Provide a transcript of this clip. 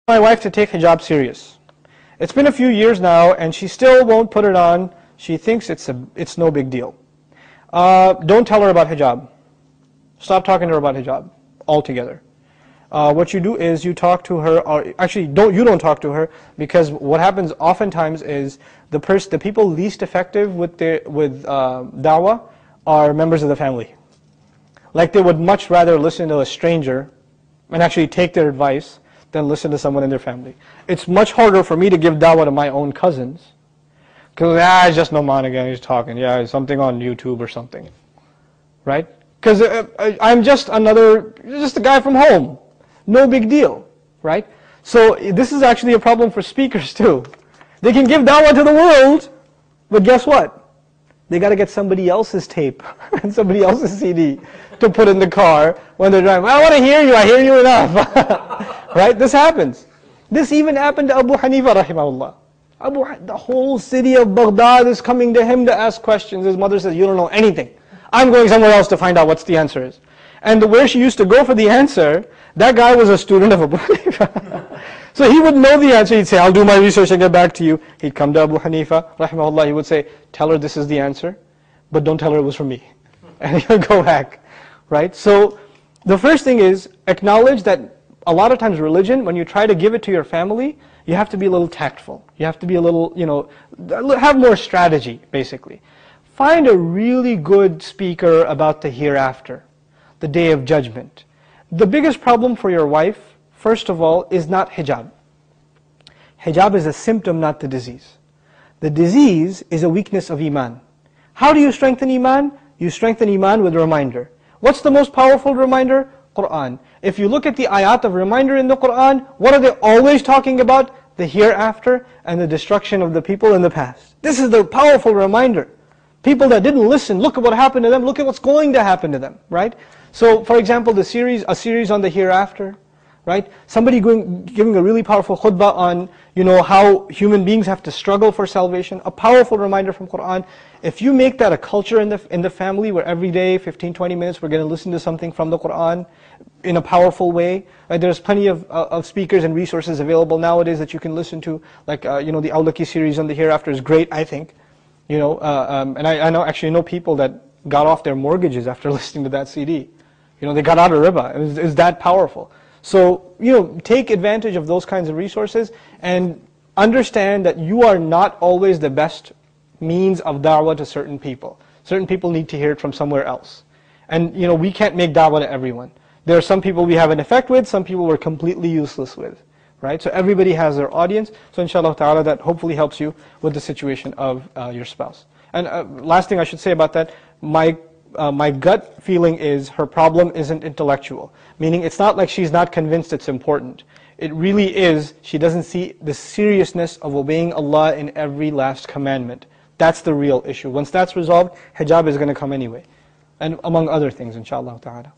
my wife to take hijab serious. It's been a few years now and she still won't put it on. She thinks it's no big deal. Don't tell her about hijab. Stop talking to her about hijab altogether. What you do is you talk to her, or actually you don't talk to her, because what happens oftentimes is the people least effective with dawah are members of the family. Like they would much rather listen to a stranger and actually take their advice than listen to someone in their family. It's much harder for me to give dawah to my own cousins, because it's just no man again, he's talking, it's something on YouTube or something, right? Because I'm just a guy from home, no big deal, right? So this is actually a problem for speakers too. They can give dawah to the world, but guess what? They got to get somebody else's tape and somebody else's CD to put in the car when they're driving. I want to hear you, I hear you enough. Right? This happens. This even happened to Abu Hanifa rahimahullah. The whole city of Baghdad is coming to him to ask questions. His mother says, you don't know anything. I'm going somewhere else to find out what the answer is. And where she used to go for the answer, that guy was a student of Abu Hanifa. So he would know the answer. He'd say, I'll do my research and get back to you. He'd come to Abu Hanifa, rahimahullah. He would say, tell her this is the answer, but don't tell her it was from me. And he'll go back. Right? So the first thing is, acknowledge that a lot of times religion, when you try to give it to your family, you have to be a little tactful. You have to be a little, have more strategy, basically. Find a really good speaker about the hereafter, the day of judgment. The biggest problem for your wife, first of all, is not hijab. Hijab is a symptom, not the disease. The disease is a weakness of iman. How do you strengthen iman? You strengthen iman with a reminder. What's the most powerful reminder? Qur'an. If you look at the ayat of reminder in the Qur'an, what are they always talking about? The hereafter and the destruction of the people in the past. This is the powerful reminder. People that didn't listen, look at what happened to them, look at what's going to happen to them, right? So, for example, a series on the hereafter, right? Somebody giving a really powerful khutbah on, how human beings have to struggle for salvation. A powerful reminder from Qur'an. If you make that a culture in the family, where every day, 15-20 minutes, we're going to listen to something from the Qur'an in a powerful way. Right? There's plenty of speakers and resources available nowadays that you can listen to. Like, the Awlaki series on the hereafter is great, I think. And I know people that got off their mortgages after listening to that CD. They got out of riba. It was that powerful. So, take advantage of those kinds of resources and understand that you are not always the best means of da'wah to certain people. Certain people need to hear it from somewhere else. And, we can't make da'wah to everyone. There are some people we have an effect with, some people we're completely useless with. Right? So everybody has their audience. So inshallah ta'ala, that hopefully helps you with the situation of your spouse. And last thing I should say about that, my gut feeling is her problem isn't intellectual. Meaning it's not like she's not convinced it's important. It really is, she doesn't see the seriousness of obeying Allah in every last commandment. That's the real issue. Once that's resolved, hijab is going to come anyway. And among other things, inshallah ta'ala.